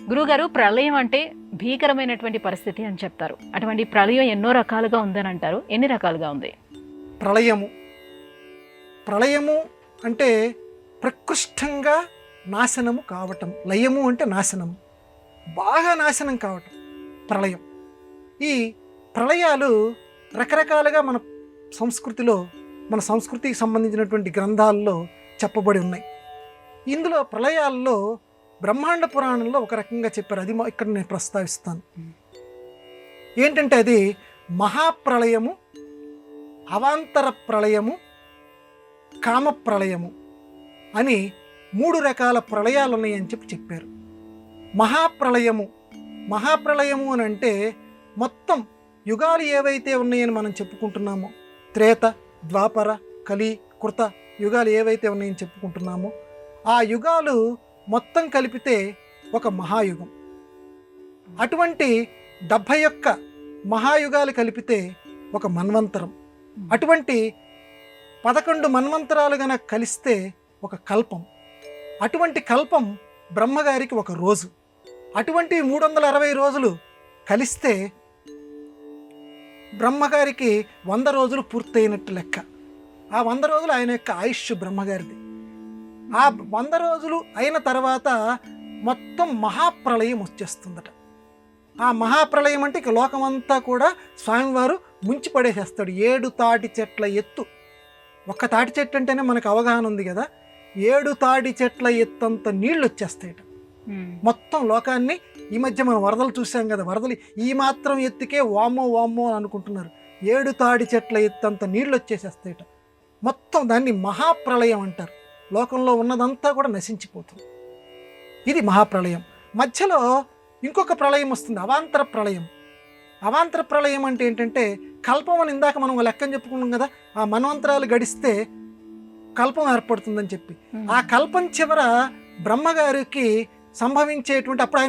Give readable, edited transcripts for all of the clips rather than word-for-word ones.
గురుగారు, ప్రళయం అంటే భీకరమైనటువంటి పరిస్థితి అని చెప్తారు. అటువంటి ప్రళయం ఎన్నో రకాలుగా ఉందని అంటారు. ఎన్ని రకాలుగా ఉంది? ప్రళయము ప్రళయము అంటే ప్రకృష్టంగా నాశనము కావటం. లయము అంటే నాశనము, బాగా నాశనం కావటం ప్రళయం. ఈ ప్రళయాలు రకరకాలుగా మన సంస్కృతిలో, మన సంస్కృతికి సంబంధించినటువంటి గ్రంథాల్లో చెప్పబడి ఉన్నాయి. ఇందులో ప్రళయాల్లో బ్రహ్మాండ పురాణంలో ఒక రకంగా చెప్పారు. అది ఇక్కడ నేను ప్రస్తావిస్తాను. ఏంటంటే అది మహాప్రళయము, అవాంతర ప్రళయము, కామ ప్రళయము అని 3 రకాల ప్రళయాలు ఉన్నాయని చెప్పారు. మహాప్రళయము అని అంటే మొత్తం యుగాలు ఏవైతే ఉన్నాయని మనం చెప్పుకుంటున్నామో, త్రేత, ద్వాపర, కలి, కృత యుగాలు ఏవైతే ఉన్నాయని చెప్పుకుంటున్నామో, ఆ యుగాలు మొత్తం కలిపితే ఒక మహాయుగం. అటువంటి 71 మహాయుగాలు కలిపితే ఒక మన్వంతరం. అటువంటి 11 మన్వంతరాలు గనక కలిస్తే ఒక కల్పం. అటువంటి కల్పం బ్రహ్మగారికి ఒక రోజు. అటువంటి 360 రోజులు కలిస్తే బ్రహ్మగారికి 100 రోజులు పూర్తయినట్టు లెక్క. ఆ 100 రోజులు ఆయన యొక్క ఆయుష్ బ్రహ్మగారిది. ఆ 100 రోజులు అయిన తర్వాత మొత్తం మహాప్రళయం వచ్చేస్తుందట. ఆ మహాప్రళయం అంటే ఇక లోకమంతా కూడా స్వామివారు ముంచి పడేసేస్తాడు. 7 తాటి చెట్ల ఎత్తు. ఒక్క తాటి చెట్టు అంటేనే మనకు అవగాహన ఉంది కదా. 7 తాటి చెట్ల ఎత్తంత నీళ్ళు వచ్చేస్తాయట మొత్తం లోకాన్ని. ఈ మధ్య మనం వరదలు చూసాం కదా, వరదలు ఈ మాత్రం ఎత్తుకే వామ్మో వామ్మో అని అనుకుంటున్నారు. 7 తాటి చెట్ల ఎత్తంత నీళ్ళు వచ్చేసేస్తాయట మొత్తం. దాన్ని మహాప్రళయం అంటారు. లోకంలో ఉన్నదంతా కూడా నశించిపోతుంది. ఇది మహాప్రళయం. మధ్యలో ఇంకొక ప్రళయం వస్తుంది, అవాంతర ప్రళయం. అవాంతర ప్రళయం అంటే ఏంటంటే కల్పం అని ఇందాక మనం లెక్కని చెప్పుకున్నాం కదా. ఆ మన్వంతరాలు గడిస్తే కల్పం ఏర్పడుతుందని చెప్పి, ఆ కల్పం చివర బ్రహ్మగారికి సంభవించేటువంటి, అప్పుడు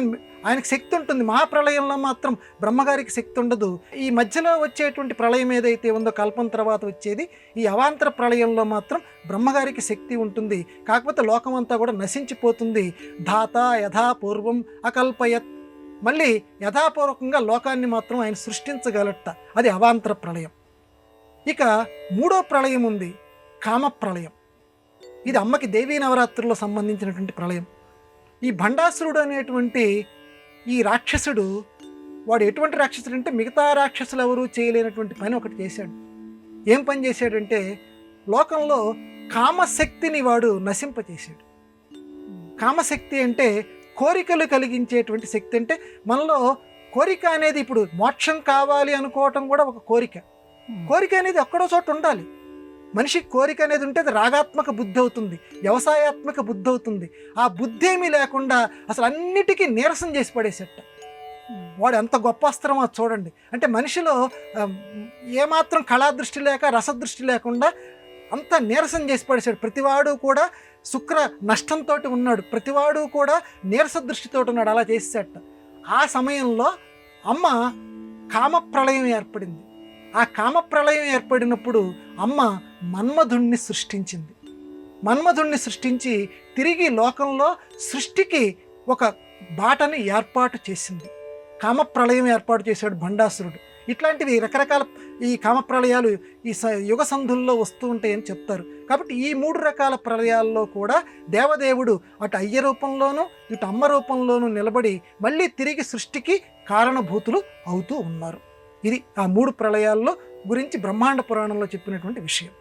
ఆయనకి శక్తి ఉంటుంది. మహాప్రళయంలో మాత్రం బ్రహ్మగారికి శక్తి ఉండదు. ఈ మధ్యలో వచ్చేటువంటి ప్రళయం ఏదైతే ఉందో కల్పం తర్వాత వచ్చేది, ఈ అవాంతర ప్రళయంలో మాత్రం బ్రహ్మగారికి శక్తి ఉంటుంది. కాకపోతే లోకమంతా కూడా నశించిపోతుంది. ధాత యథాపూర్వం అకల్పయత్, మళ్ళీ యథాపూర్వకంగా లోకాన్ని మాత్రం ఆయన సృష్టించగలట. అది అవాంతర ప్రళయం. ఇక 3వ ప్రళయం ఉంది, కామప్రళయం. ఇది అమ్మకి దేవీ నవరాత్రుల్లో సంబంధించినటువంటి ప్రళయం. ఈ భండాసురుడు అనేటువంటి ఈ రాక్షసుడు, వాడు ఎటువంటి రాక్షసుడు అంటే మిగతా రాక్షసులు ఎవరూ చేయలేనటువంటి పని ఒకటి చేశాడు. ఏం పని చేశాడంటే లోకంలో కామశక్తిని వాడు నశింపచేశాడు. కామశక్తి అంటే కోరికలు కలిగించేటువంటి శక్తి. అంటే మనలో కోరిక అనేది, ఇప్పుడు మోక్షం కావాలి అనుకోవటం కూడా ఒక కోరిక. కోరిక అనేది ఎక్కడో చోట ఉండాలి. మనిషికి కోరిక అనేది ఉంటే అది రాగాత్మక బుద్ధి అవుతుంది, వ్యవసాయాత్మక బుద్ధి అవుతుంది. ఆ బుద్ధి ఏమీ లేకుండా అసలు అన్నిటికీ నీరసం చేసి పడేసేట. వాడు ఎంత గొప్ప అస్త్రమో చూడండి. అంటే మనిషిలో ఏమాత్రం కళాదృష్టి లేక రసదృష్టి లేకుండా అంత నీరసం చేసి పడేశాడు. ప్రతివాడు కూడా శుక్ర నష్టంతో ఉన్నాడు, ప్రతివాడు కూడా నీరస దృష్టితో ఉన్నాడు. అలా చేసేట. ఆ సమయంలో అమ్మ కామప్రళయం ఏర్పడింది. ఆ కామప్రళయం ఏర్పడినప్పుడు అమ్మ మన్మధుణ్ణి సృష్టించింది. మన్మధుణ్ణి సృష్టించి తిరిగి లోకంలో సృష్టికి ఒక బాటని ఏర్పాటు చేసింది. కామప్రళయం ఏర్పాటు చేశాడు భండాసురుడు. ఇట్లాంటివి రకరకాల ఈ కామప్రళయాలు ఈ యుగ సంధుల్లో వస్తూ ఉంటాయని చెప్తారు. కాబట్టి ఈ 3 రకాల ప్రళయాల్లో కూడా దేవదేవుడు అటు అయ్య రూపంలోనూ ఇటు అమ్మ రూపంలోనూ నిలబడి మళ్ళీ తిరిగి సృష్టికి కారణభూతులు అవుతూ ఉన్నారు. ఇది ఆ 3 ప్రళయాల్లో గురించి బ్రహ్మాండ పురాణంలో చెప్పినటువంటి విషయం.